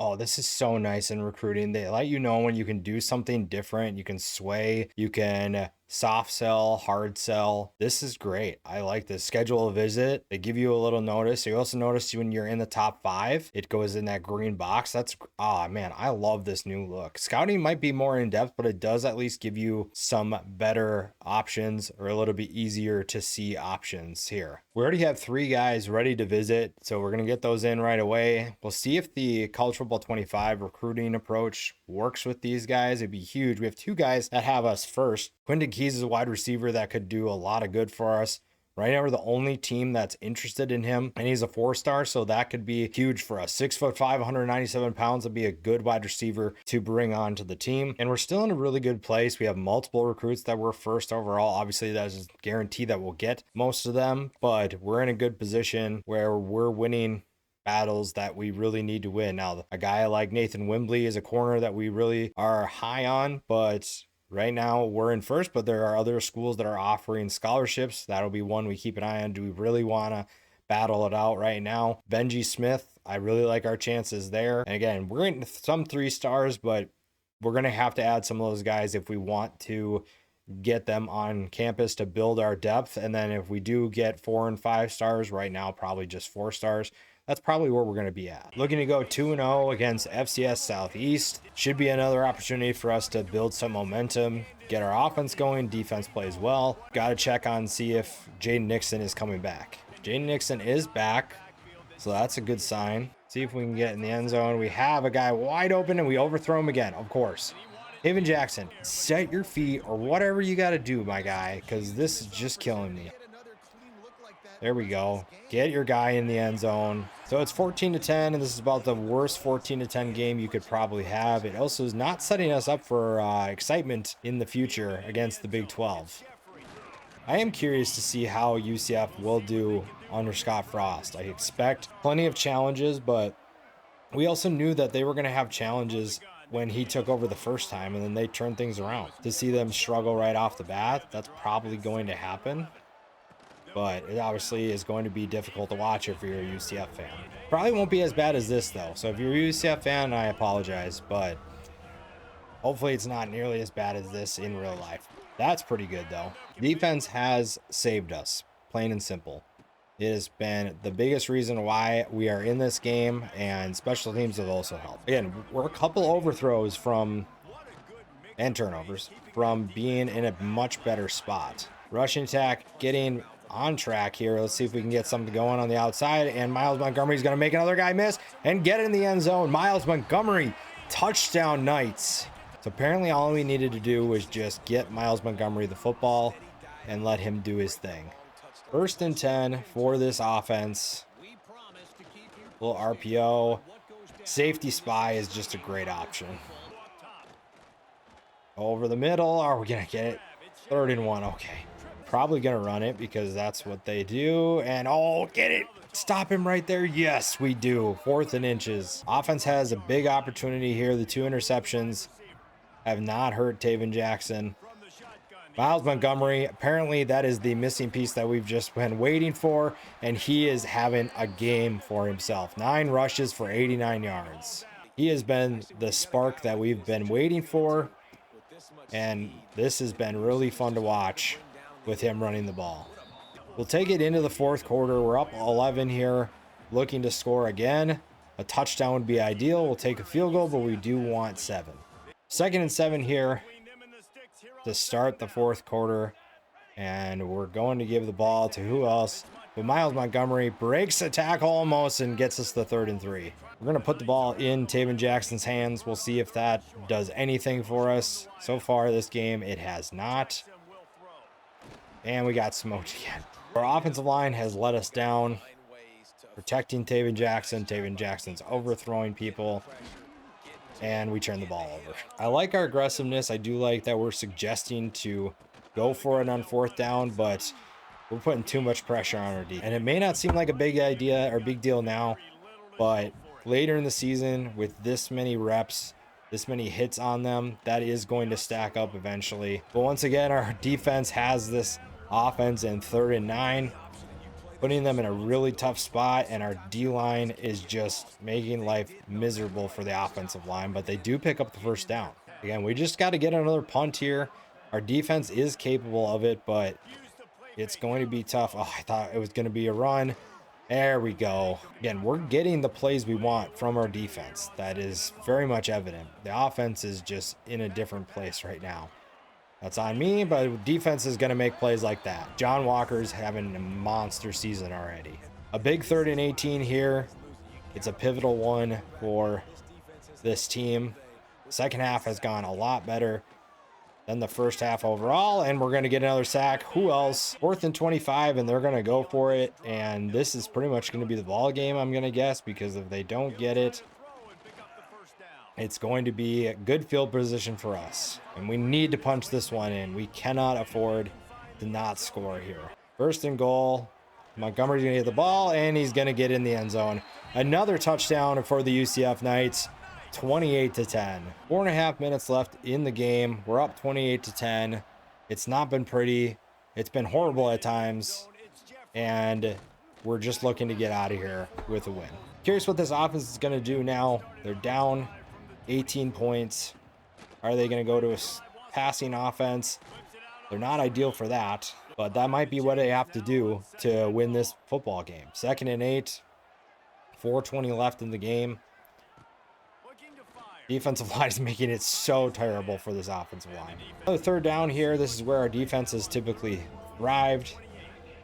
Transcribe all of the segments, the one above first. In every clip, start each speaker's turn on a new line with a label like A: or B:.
A: Oh, this is so nice in recruiting. They let you know when you can do something different. You can sway, you can soft sell, hard sell. This is great. I like this. Schedule a visit. They give you a little notice. You also notice when you're in the top 5, it goes in that green box. That's, ah, man, I love this new look. Scouting might be more in depth, but it does at least give you some better options, or a little bit easier to see options here. We already have 3 guys ready to visit, so we're going to get those in right away. We'll see if the College Football 25 recruiting approach works with these guys. It'd be huge. We have 2 guys that have us first. Quinton Keys is a wide receiver that could do a lot of good for us. Right now, we're the only team that's interested in him, and he's a 4-star, so that could be huge for us. 6'5", 197 pounds would be a good wide receiver to bring on to the team. And we're still in a really good place. We have multiple recruits that were first overall. Obviously, that doesn't guarantee that we'll get most of them, but we're in a good position where we're winning battles that we really need to win. Now, a guy like Nathan Wimbley is a corner that we really are high on, but right now we're in first, but there are other schools that are offering scholarships. That'll be one we keep an eye on. Do we really want to battle it out right now? Benji Smith, I really like our chances there. And again, we're in some 3-stars, but we're going to have to add some of those guys if we want to get them on campus to build our depth. And then if we do get 4 and 5 stars, right now probably just 4 stars, that's probably where we're going to be at. Looking to go 2-0 against FCS Southeast. Should be another opportunity for us to build some momentum, get our offense going. Defense plays well. Got to check on, see if Jaden Nixon is coming back. Jaden Nixon is back, so that's a good sign. See if we can get in the end zone. We have a guy wide open, and we overthrow him again, of course. Taven Jackson, set your feet or whatever you got to do, my guy, because this is just killing me. There we go. Get your guy in the end zone. So it's 14-10, and this is about the worst 14-10 game you could probably have. It also is not setting us up for excitement in the future against the Big 12. I am curious to see how UCF will do under Scott Frost. I expect plenty of challenges, but we also knew that they were going to have challenges when he took over the first time, and then they turned things around. To see them struggle right off the bat, that's probably going to happen. But it obviously is going to be difficult to watch if you're a UCF fan. Probably won't be as bad as this, though. So if you're a UCF fan, I apologize. But hopefully it's not nearly as bad as this in real life. That's pretty good, though. Defense has saved us, plain and simple. It has been the biggest reason why we are in this game, and special teams have also helped. Again, we're a couple overthrows and turnovers from being in a much better spot. Rushing attack, getting on track here. Let's see if we can get something going on the outside, and Miles Montgomery's going to make another guy miss and get in the end zone. Miles Montgomery, touchdown Knights. So apparently all we needed to do was just get Miles Montgomery the football and let him do his thing. 1st and 10 for this offense. Little RPO. Safety spy is just a great option. Over the middle. Are we going to get it? 3rd and 1. Okay. Probably going to run it because that's what they do. And oh, get it. Stop him right there. Yes, we do. 4th and inches. Offense has a big opportunity here. The 2 interceptions have not hurt Taven Jackson. Miles Montgomery, apparently that is the missing piece that we've just been waiting for, and he is having a game for himself. 9 rushes for 89 yards. He has been the spark that we've been waiting for, and this has been really fun to watch with him running the ball. We'll take it into the 4th quarter. We're up 11 here, looking to score again. A touchdown would be ideal. We'll take a field goal, but we do want 7. 2nd and 7 here to start the 4th quarter, and we're going to give the ball to who else but Miles Montgomery. Breaks a tackle almost and gets us the 3rd and 3. We're going to put the ball in Taven Jackson's hands. We'll see if that does anything for us. So far this game, it has not. And we got smoked again. Our offensive line has let us down, protecting Taven Jackson. Taven Jackson's overthrowing people, and we turn the ball over. I like our aggressiveness. I do like that we're suggesting to go for it on 4th down, but we're putting too much pressure on our D. And it may not seem like a big idea or big deal now, but later in the season with this many reps, this many hits on them, that is going to stack up eventually. But once again, our defense has this offense in 3rd and 9. putting them in a really tough spot, and our D-line is just making life miserable for the offensive line, but they do pick up the first down. Again, we just got to get another punt here. Our defense is capable of it, but it's going to be tough. Oh, I thought it was going to be a run. There we go. Again, we're getting the plays we want from our defense. That is very much evident. The offense is just in a different place right now. That's on me, but defense is going to make plays like that. John Walker's having a monster season already. A big 3rd and 18 here. It's a pivotal one for this team. Second half has gone a lot better than the first half overall, and we're going to get another sack. Who else? 4th and 25, and they're going to go for it, and this is pretty much going to be the ball game, I'm going to guess, because if they don't get it, it's going to be a good field position for us, and we need to punch this one in. We cannot afford to not score here. 1st and goal. Montgomery's going to get the ball, and he's going to get in the end zone. Another touchdown for the UCF Knights. 28-10. 4.5 minutes left in the game. We're up 28-10. It's not been pretty. It's been horrible at times, and we're just looking to get out of here with a win. Curious what this offense is going to do now. They're down 18 points. Are they going to go to a passing offense? They're not ideal for that, but that might be what they have to do to win this football game. 2nd and 8. 4:20 left in the game. Defensive line is making it so terrible for this offensive line. Another 3rd down here. This is where our defense has typically thrived.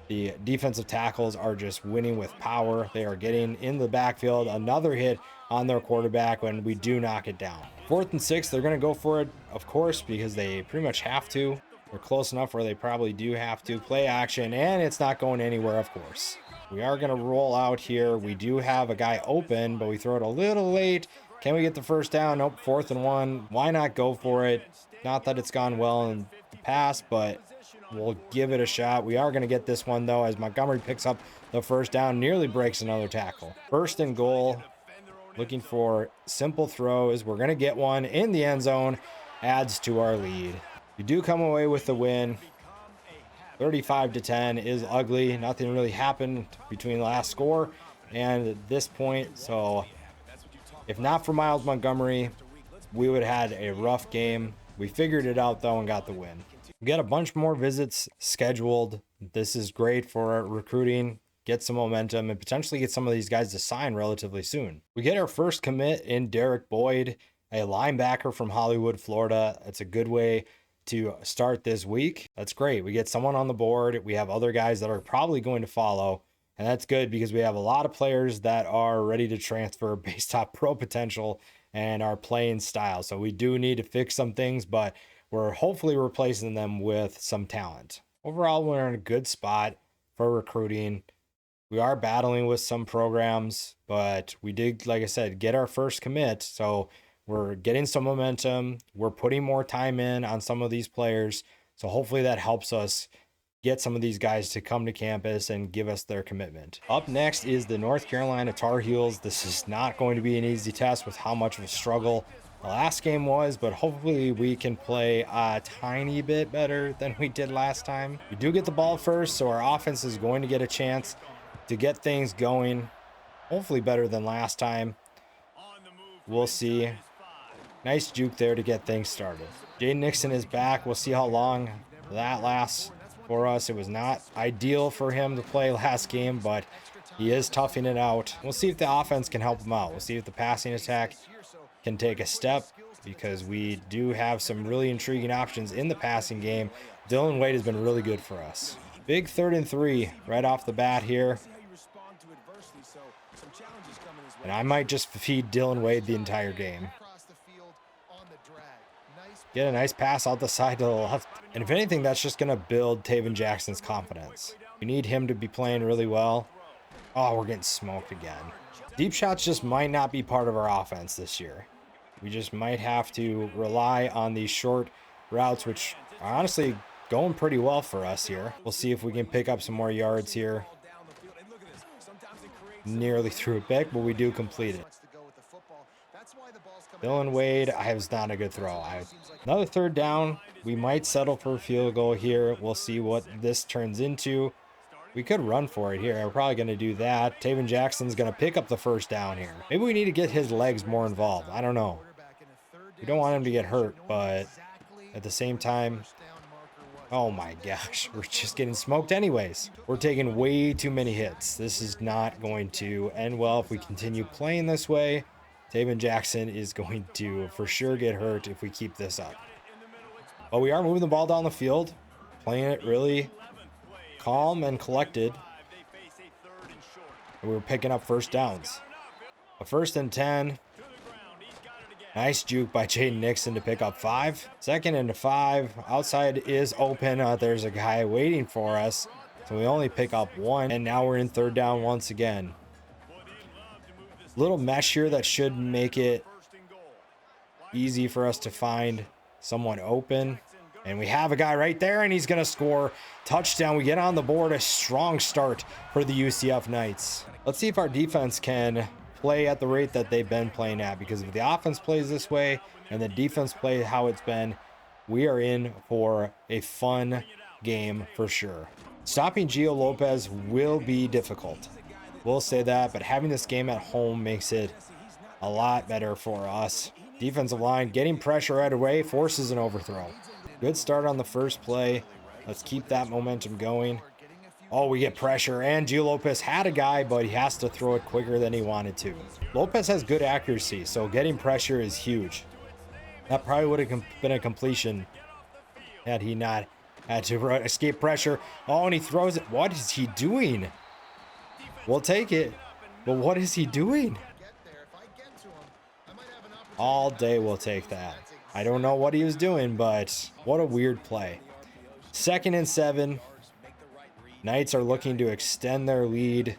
A: The defensive tackles are just winning with power. They are getting in the backfield. Another hit on their quarterback when we do knock it down. 4th and 6. They're going to go for it, of course, because they pretty much have to. They're close enough where they probably do have to. Play action, and it's not going anywhere, of course. We are going to roll out here. We do have a guy open, but we throw it a little late. Can we get the first down? Nope, 4th and 1. Why not go for it? Not that it's gone well in the past, but we'll give it a shot. We are going to get this one, though, as Montgomery picks up the first down, nearly breaks another tackle. 1st and goal. Looking for simple throws. We're going to get one in the end zone. Adds to our lead. We do come away with the win. 35-10 is ugly. Nothing really happened between the last score and this point, so if not for Miles Montgomery, we would have had a rough game. We figured it out, though, and got the win. We got a bunch more visits scheduled. This is great for our recruiting, get some momentum, and potentially get some of these guys to sign relatively soon. We get our first commit in Derek Boyd, a linebacker from Hollywood, Florida. It's a good way to start this week. That's great. We get someone on the board. We have other guys that are probably going to follow. And that's good because we have a lot of players that are ready to transfer based off pro potential and our playing style. So we do need to fix some things, but we're hopefully replacing them with some talent. Overall, we're in a good spot for recruiting. We are battling with some programs, but we did, like I said, get our first commit. So we're getting some momentum. We're putting more time in on some of these players. So hopefully that helps us get some of these guys to come to campus and give us their commitment. Up next is the North Carolina Tar Heels. This is not going to be an easy test with how much of a struggle the last game was, but hopefully we can play a tiny bit better than we did last time. We do get the ball first, so our offense is going to get a chance to get things going, hopefully better than last time. We'll see. Nice juke there to get things started. Jaden Nixon is back. We'll see how long that lasts for us. It was not ideal for him to play last game, but he is toughing it out. We'll see if the offense can help him out. We'll see if the passing attack can take a step, because we do have some really intriguing options in the passing game. Dylan Wade has been really good for us. Big 3rd and 3 right off the bat here. And I might just feed Dylan Wade the entire game. Get a nice pass out the side to the left. And if anything, that's just going to build Taven Jackson's confidence. We need him to be playing really well. Oh, we're getting smoked again. Deep shots just might not be part of our offense this year. We just might have to rely on these short routes, which are honestly going pretty well for us here. We'll see if we can pick up some more yards here. Nearly threw it back, but we do complete it. Dylan Wade, I was not a good throw. Another 3rd down. We might settle for a field goal here. We'll see what this turns into. We could run for it here. We're probably going to do that. Taven Jackson's going to pick up the first down here. Maybe we need to get his legs more involved. I don't know. We don't want him to get hurt, but at the same time, oh my gosh, we're just getting smoked anyways. We're taking way too many hits. This is not going to end well if we continue playing this way. Taven Jackson is going to for sure get hurt if we keep this up. But we are moving the ball down the field, playing it really calm and collected. And we're picking up first downs. A 1st and 10. Nice juke by Jaden Nixon to pick up 5. 2nd and 5. Outside is open. There's a guy waiting for us. So we only pick up 1. And now we're in 3rd down once again. Little mesh here that should make it easy for us to find someone open. And we have a guy right there, and he's going to score. Touchdown. We get on the board. A strong start for the UCF Knights. Let's see if our defense can play at the rate that they've been playing at, because if the offense plays this way and the defense plays how it's been, we are in for a fun game for sure. Stopping Gio Lopez will be difficult. We'll say that, but having this game at home makes it a lot better for us. Defensive line getting pressure right away, forces an overthrow. Good start on the first play. Let's keep that momentum going. Oh, we get pressure, and Gio Lopez had a guy, but he has to throw it quicker than he wanted to. Lopez has good accuracy, so getting pressure is huge. That probably would have been a completion had he not had to escape pressure. Oh, and he throws it. What is he doing? We'll take it, but what is he doing? All day we'll take that. I don't know what he was doing, but what a weird play. 2nd and 7. Knights are looking to extend their lead.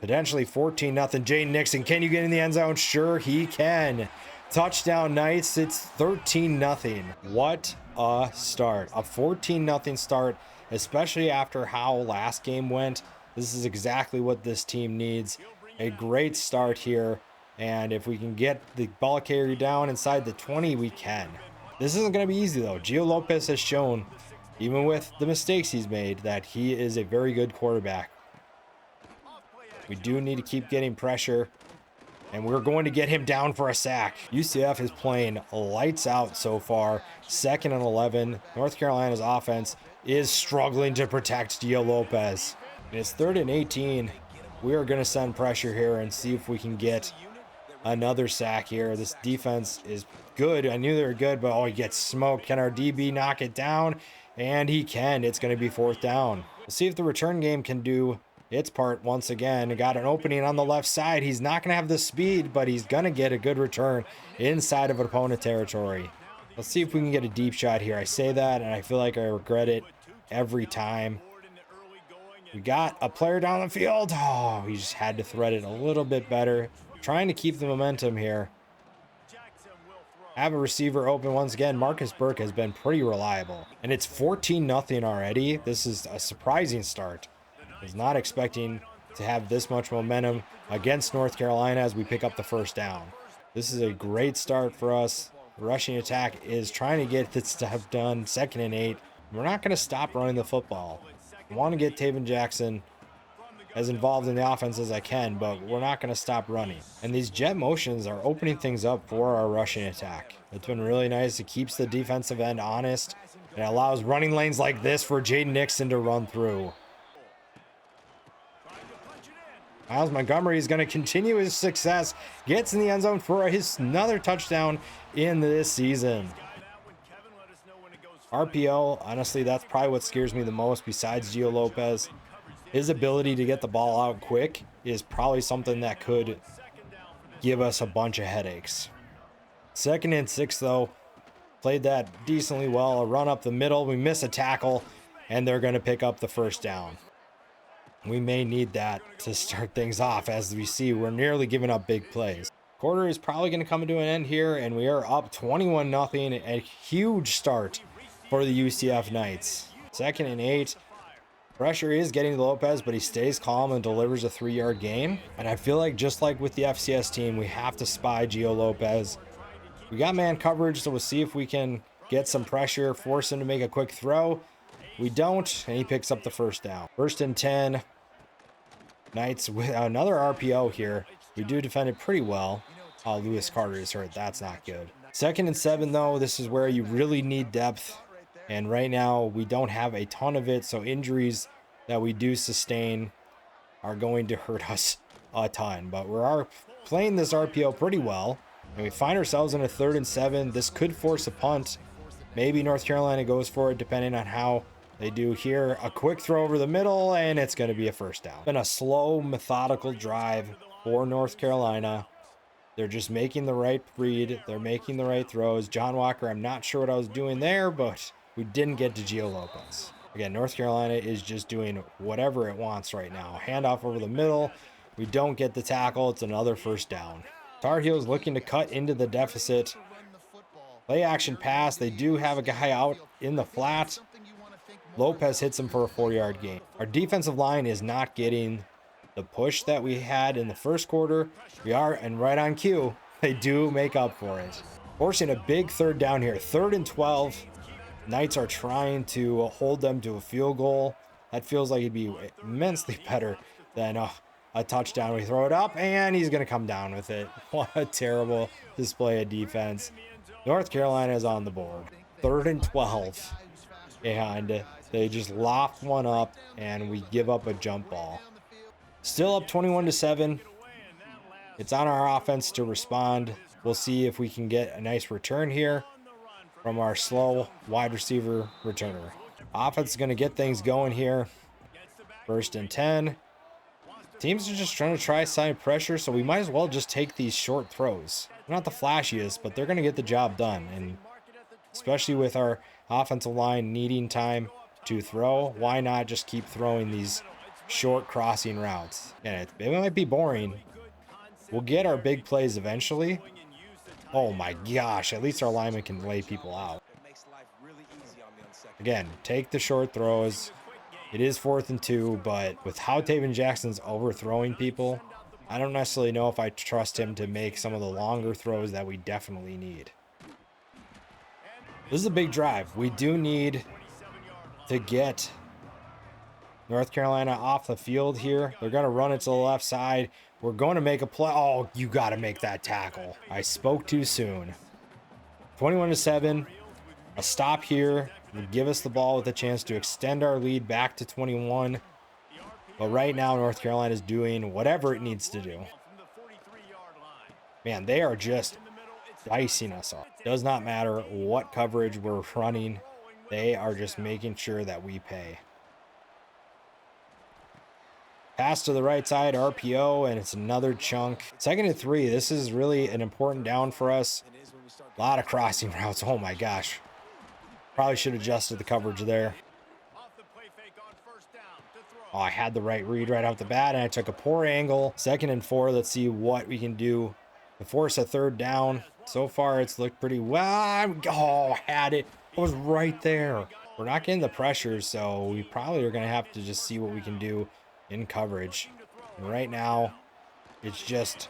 A: Potentially 14-0. Jaden Nixon, can you get in the end zone? Sure, he can. Touchdown Knights. It's 13-0. What a start. A 14-0 start, especially after how last game went. This is exactly what this team needs. A great start here. And if we can get the ball carrier down inside the 20, we can. This isn't going to be easy, though. Gio Lopez has shown, even with the mistakes he's made, that he is a very good quarterback. We do need to keep getting pressure, and we're going to get him down for a sack. UCF is playing lights out so far. 2nd and 11. North Carolina's offense is struggling to protect Gio Lopez. And it's 3rd and 18. We are going to send pressure here and see if we can get another sack here. This defense is good. I knew they were good, but oh, he gets smoked. Can our DB knock it down? And he can. It's going to be 4th down. We'll see if the return game can do its part once again. Got an opening on the left side. He's not going to have the speed, but he's going to get a good return inside of opponent territory. Let's see if we can get a deep shot here. I say that, and I feel like I regret it every time. We got a player down the field. Oh, he just had to thread it a little bit better. Trying to keep the momentum here. Have a receiver open once again. Marcus Burke has been pretty reliable. And it's 14-0 already. This is a surprising start. I was not expecting to have this much momentum against North Carolina as we pick up the 1st down. This is a great start for us. The rushing attack is trying to get this stuff done. 2nd and 8. We're not going to stop running the football. I want to get Taven Jackson as involved in the offense as I can, but we're not going to stop running. And these jet motions are opening things up for our rushing attack. It's been really nice. It keeps the defensive end honest. It allows running lanes like this for Jaden Nixon to run through. Miles Montgomery is going to continue his success. Gets in the end zone for his another touchdown in this season. RPO, honestly, that's probably what scares me the most besides Gio Lopez. His ability to get the ball out quick is probably something that could give us a bunch of headaches. 2nd and 6, though. Played that decently well. A run up the middle. We miss a tackle, and they're going to pick up the 1st down. We may need that to start things off. As we see, we're nearly giving up big plays. Quarter is probably going to come to an end here, and we are up 21-0. A huge start for the UCF Knights. 2nd and 8. Pressure is getting to Lopez, but he stays calm and delivers a 3-yard gain. And I feel like just like with the FCS team, we have to spy Gio Lopez. We got man coverage, so we'll see if we can get some pressure, force him to make a quick throw. We don't, and he picks up the first down. 1st and 10. Knights with another RPO here. We do defend it pretty well. Oh, Lewis Carter is hurt. That's not good. 2nd and 7, though. This is where you really need depth. And right now, we don't have a ton of it. So injuries that we do sustain are going to hurt us a ton. But we are playing this RPO pretty well. And we find ourselves in a 3rd and 7. This could force a punt. Maybe North Carolina goes for it, depending on how they do here. A quick throw over the middle, and it's going to be a first down. Been a slow, methodical drive for North Carolina. They're just making the right read. They're making the right throws. John Walker, I'm not sure what I was doing there, but we didn't get to Gio Lopez. Again, North Carolina is just doing whatever it wants right now. Handoff over the middle. We don't get the tackle. It's another first down. Tar Heels looking to cut into the deficit. Play action pass. They do have a guy out in the flat. Lopez hits him for a 4-yard gain. Our defensive line is not getting the push that we had in the first quarter. We are, and right on cue, they do make up for it. Forcing a big 3rd down here. 3rd and 12. Knights are trying to hold them to a field goal. That feels like it'd be immensely better than a touchdown. We throw it up, and he's going to come down with it. What a terrible display of defense. North Carolina is on the board. 3rd and 12. And they just loft one up, and we give up a jump ball. Still up 21-7. It's on our offense to respond. We'll see if we can get a nice return here from our slow wide receiver returner. Offense is going to get things going here. 1st and 10. Teams are just trying to try side pressure, so we might as well just take these short throws. They're not the flashiest, but they're going to get the job done. And especially with our offensive line needing time to throw, why not just keep throwing these short crossing routes? And it might be boring. We'll get our big plays eventually. Oh my gosh, at least our linemen can lay people out. Again, take the short throws. It is 4th and 2, but with how Taven Jackson's overthrowing people, I don't necessarily know if I trust him to make some of the longer throws that we definitely need. This is a big drive. We do need to get North Carolina off the field here. They're going to run it to the left side. We're going to make a play. Oh, you got to make that tackle. I spoke too soon. 21-7. A stop here would give us the ball with a chance to extend our lead back to 21. But right now, North Carolina is doing whatever it needs to do. Man, they are just dicing us up. Does not matter what coverage we're running. They are just making sure that we pay. Pass to the right side, RPO, and it's another chunk. 2nd and 3. This is really an important down for us. A lot of crossing routes. Oh my gosh. Probably should have adjusted the coverage there. Oh, I had the right read right off the bat, and I took a poor angle. 2nd and 4. Let's see what we can do to force a 3rd down. So far, it's looked pretty well. Oh, I had it. It was right there. We're not getting the pressure, so we probably are going to have to just see what we can do in coverage. And right now, it's just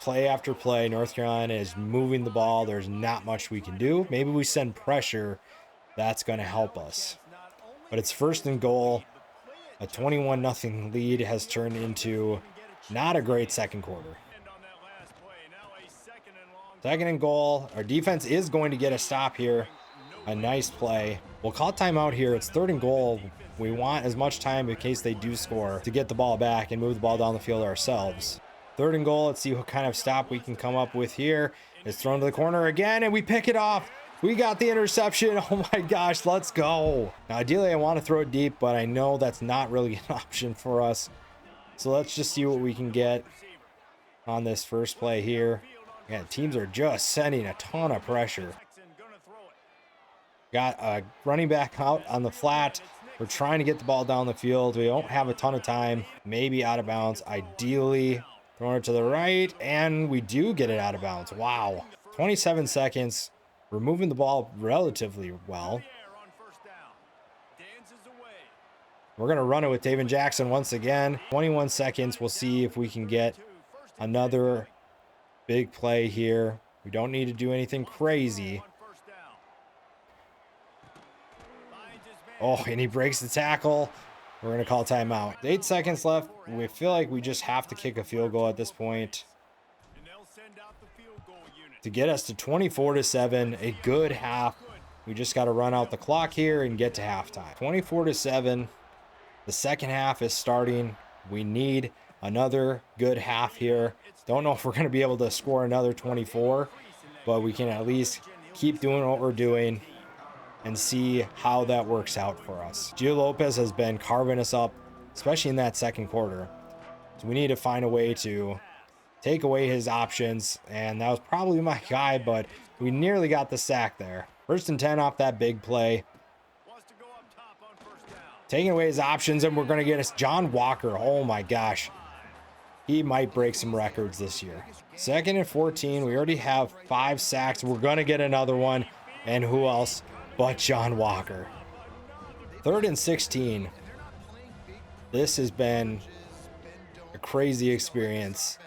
A: play after play. North Carolina is moving the ball. There's not much we can do. Maybe we send pressure. That's going to help us. But it's 1st and goal. A 21-0 lead has turned into not a great 2nd quarter. 2nd and goal. Our defense is going to get a stop here. A nice play. We'll call timeout here. It's 3rd and goal. We want as much time in case they do score to get the ball back and move the ball down the field ourselves. 3rd and goal. Let's see what kind of stop we can come up with here. It's thrown to the corner again, and we pick it off. We got the interception. Oh my gosh, let's go. Now, ideally, I want to throw it deep, but I know that's not really an option for us. So let's just see what we can get on this first play here. Yeah, teams are just sending a ton of pressure. Got a running back out on the flat. We're trying to get the ball down the field. We don't have a ton of time. Maybe out of bounds. Ideally, throwing it to the right, and we do get it out of bounds. Wow. 27 seconds. We're moving the ball relatively well. We're going to run it with Taven Jackson once again. 21 seconds. We'll see if we can get another big play here. We don't need to do anything crazy. Oh, and he breaks the tackle. We're going to call timeout. 8 seconds left. We feel like we just have to kick a field goal at this point to get us to 24-7, a good half. We just got to run out the clock here and get to halftime. 24-7. The second half is starting. We need another good half here. Don't know if we're going to be able to score another 24, but we can at least keep doing what we're doing and see how that works out for us. Gio Lopez has been carving us up, especially in that second quarter. So we need to find a way to take away his options, and that was probably my guy, but we nearly got the sack there. 1st and 10 off that big play. Taking away his options, and we're going to get us John Walker. Oh my gosh. He might break some records this year. 2nd and 14. We already have 5 sacks. We're going to get another one. And who else but John Walker? 3rd and 16. This has been a crazy experience.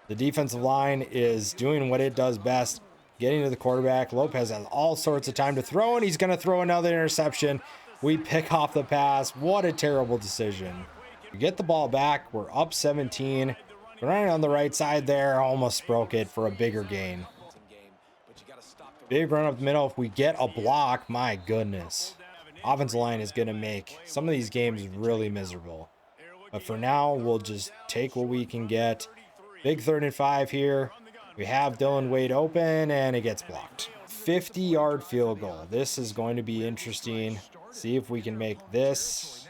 A: The defensive line is doing what it does best, getting to the quarterback. Lopez has all sorts of time to throw, and he's going to throw another interception. We pick off the pass. What a terrible decision. We get the ball back. We're up 17. We're running on the right side there. Almost broke it for a bigger gain. Big run up the middle. If we get a block, my goodness. Offensive line is going to make some of these games really miserable. But for now, we'll just take what we can get. Big 3rd and 5 here. We have Dylan Wade open, and it gets blocked. 50-yard field goal. This is going to be interesting. See if we can make this.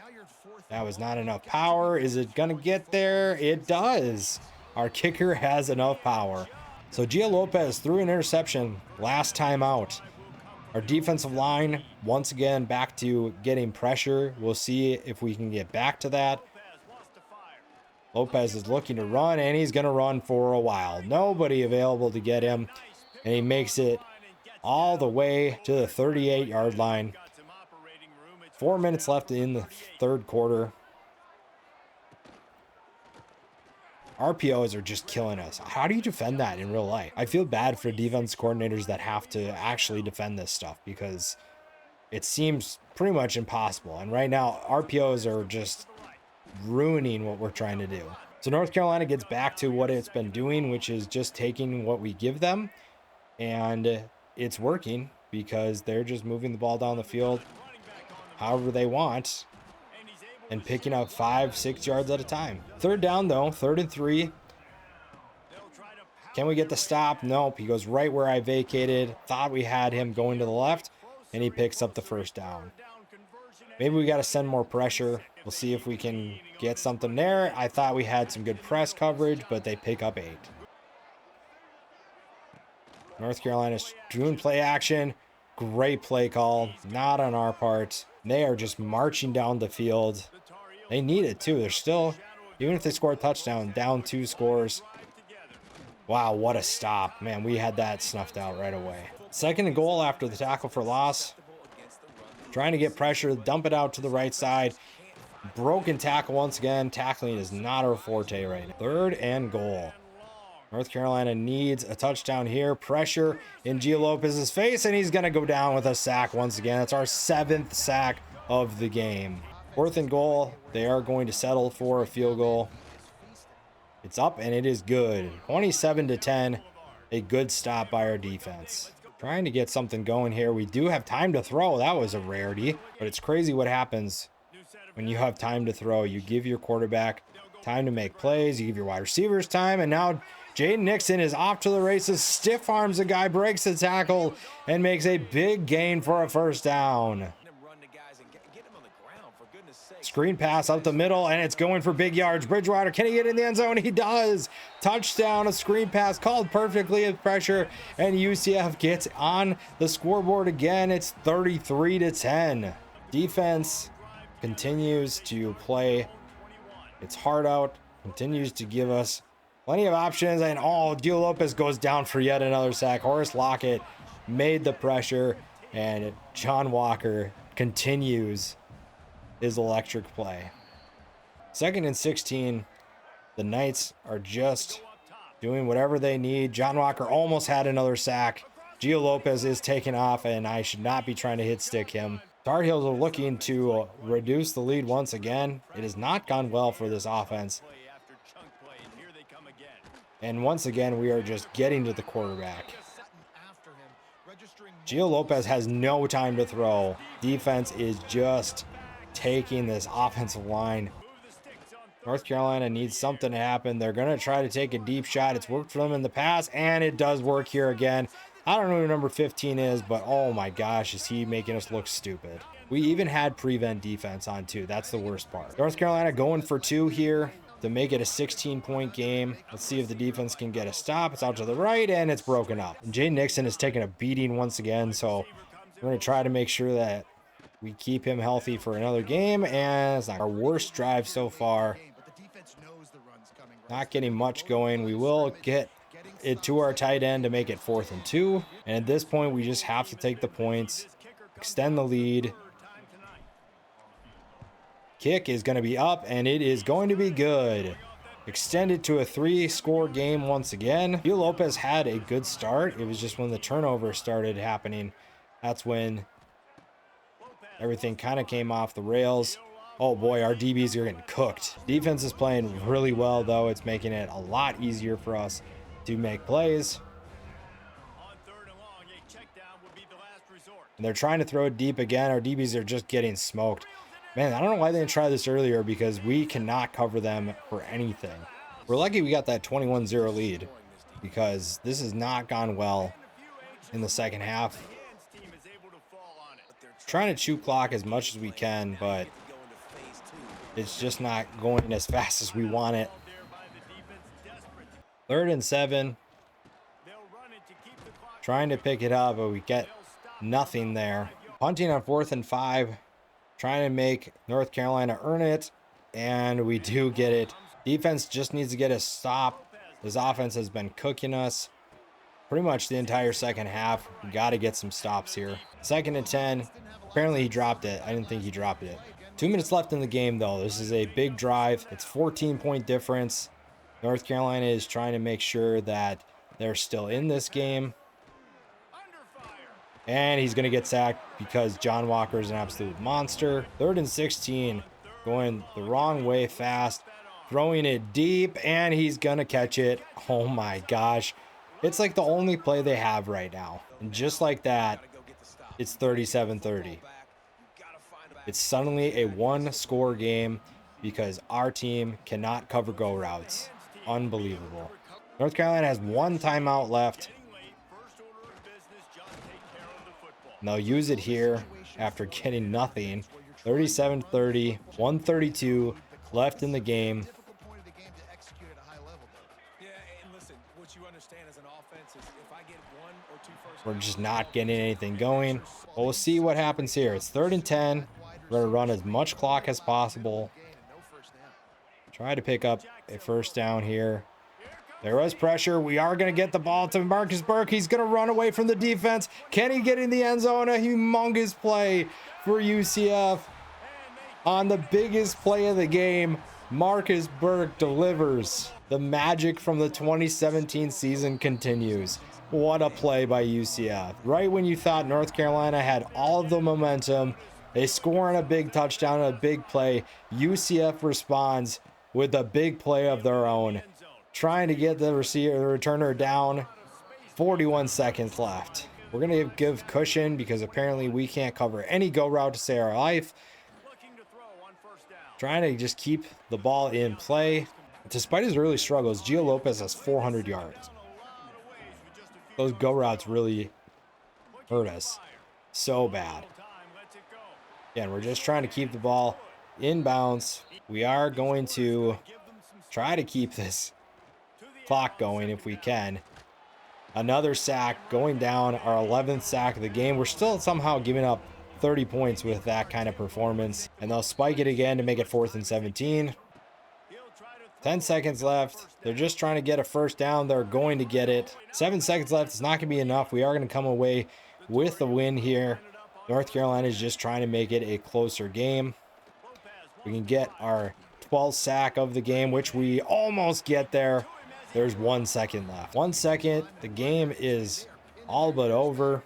A: That was not enough power. Is it going to get there? It does. Our kicker has enough power. So Gio Lopez threw an interception last time out. Our defensive line, once again, back to getting pressure. We'll see if we can get back to that. Lopez is looking to run, and he's going to run for a while. Nobody available to get him, and he makes it all the way to the 38-yard line. 4 minutes left in the 3rd quarter. RPOs are just killing us. How do you defend that in real life? I feel bad for defense coordinators that have to actually defend this stuff because it seems pretty much impossible. And right now, RPOs are just ruining what we're trying to do. So North Carolina gets back to what it's been doing, which is just taking what we give them. And it's working because they're just moving the ball down the field however they want and picking up 5-6 yards at a time. 3rd down though, 3rd and 3. Can we get the stop? Nope. He goes right where I vacated. Thought we had him going to the left, and he picks up the 1st down. Maybe we got to send more pressure. We'll see if we can get something there. I thought we had some good press coverage, but they pick up 8. North Carolina's doing play action. Great play call. Not on our part. They are just marching down the field. They need it too. They're still, even if they score a touchdown, down 2 scores. Wow, what a stop. Man, we had that snuffed out right away. 2nd and goal after the tackle for loss. Trying to get pressure, dump it out to the right side. Broken tackle once again. Tackling is not our forte right now. 3rd and goal. North Carolina needs a touchdown here. Pressure in Gio Lopez's face, and he's going to go down with a sack once again. That's our 7th sack of the game. 4th and goal. They are going to settle for a field goal. It's up, and it is good. 27-10. A good stop by our defense. Trying to get something going here. We do have time to throw. That was a rarity, but it's crazy what happens when you have time to throw. You give your quarterback time to make plays. You give your wide receivers time, and now Jaden Nixon is off to the races, stiff arms a guy, breaks the tackle, and makes a big gain for a 1st down. Screen pass up the middle, and it's going for big yards. Bridgewater, can he get in the end zone? He does. Touchdown, a screen pass called perfectly with pressure, and UCF gets on the scoreboard again. It's 33-10. Defense continues to play its heart out, continues to give us plenty of options, and Gio Lopez goes down for yet another sack. Horace Lockett made the pressure, and John Walker continues his electric play. 2nd and 16. The Knights are just doing whatever they need. John Walker almost had another sack. Gio Lopez is taken off, and I should not be trying to hit stick him. Tar Heels are looking to reduce the lead once again. It has not gone well for this offense. And once again, we are just getting to the quarterback. Gio Lopez has no time to throw. Defense is just taking this offensive line. North Carolina needs something to happen. They're going to try to take a deep shot. It's worked for them in the past, and it does work here again. I don't know who number 15 is, but oh my gosh, is he making us look stupid. We even had prevent defense on too. That's the worst part. North Carolina going for 2 here to make it a 16-point game. Let's see if the defense can get a stop. It's out to the right, and it's broken up. And Jay Nixon is taking a beating once again, so we're going to try to make sure that we keep him healthy for another game, and it's not our worst drive so far. Not getting much going. We will get it to our tight end to make it 4th and 2. And at this point, we just have to take the points, extend the lead. Kick is going to be up, and it is going to be good. Extend it to a 3-score game once again. Gio Lopez had a good start. It was just when the turnover started happening, that's when everything kind of came off the rails. Oh boy, our DBs are getting cooked. Defense is playing really well, though. It's making it a lot easier for us to make plays. And they're trying to throw it deep again. Our DBs are just getting smoked. Man, I don't know why they didn't try this earlier, because we cannot cover them for anything. We're lucky we got that 21-0 lead, because this has not gone well in the second half. Trying to chew clock as much as we can, but it's just not going as fast as we want it. 3rd and 7. Trying to pick it up, but we get nothing there. Punting on 4th and 5. Trying to make North Carolina earn it, and we do get it. Defense just needs to get a stop. This offense has been cooking us pretty much the entire second half. We got to get some stops here. 2nd and 10. Apparently he dropped it. I didn't think he dropped it. 2 minutes left in the game, though. This is a big drive. It's 14-point difference. North Carolina is trying to make sure that they're still in this game. And he's going to get sacked because John Walker is an absolute monster. 3rd and 16. Going the wrong way fast. Throwing it deep, and he's going to catch it. Oh my gosh. It's like the only play they have right now. And just like that, it's 37-30. It's suddenly a 1-score game because our team cannot cover go routes. Unbelievable. North Carolina has 1 timeout left. And they'll use it here after getting nothing. 37-30, 132 left in the game. We're just not getting anything going. But we'll see what happens here. It's 3rd and 10. We're going to run as much clock as possible. Try to pick up a 1st down here. There was pressure. We are going to get the ball to Marcus Burke. He's going to run away from the defense. Can he get in the end zone? A humongous play for UCF. On the biggest play of the game, Marcus Burke delivers. The magic from the 2017 season continues. What a play by UCF. Right when you thought North Carolina had all of the momentum, they score on a big touchdown, a big play. UCF responds with a big play of their own, trying to get the returner down. 41 seconds left. We're going to give cushion because apparently we can't cover any go route to save our life. Trying to just keep the ball in play. Despite his early struggles, Gio Lopez has 400 yards. Those go routes really hurt us so bad. Again, we're just trying to keep the ball in bounds. We are going to try to keep this clock going if we can. Another sack going down, our 11th sack of the game. We're still somehow giving up 30 points with that kind of performance. And they'll spike it again to make it 4th and 17. 10 seconds left. They're just trying to get a 1st down. They're going to get it. 7 seconds left. It's not going to be enough. We are going to come away with the win here. North Carolina is just trying to make it a closer game. We can get our 12th sack of the game, which we almost get there. There's 1 second left. 1 second. The game is all but over.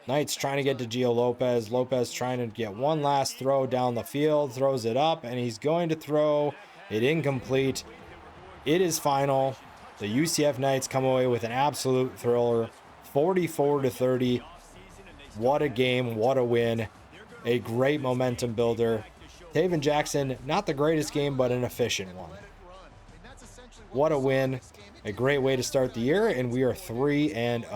A: Knights trying to get to Gio Lopez. Lopez trying to get one last throw down the field. Throws it up, and he's going to throw it incomplete. It is final. The UCF Knights come away with an absolute thriller. 44-30. What a game. What a win. A great momentum builder. Taven Jackson, not the greatest game, but an efficient one. What a win. A great way to start the year, and we are 3-0.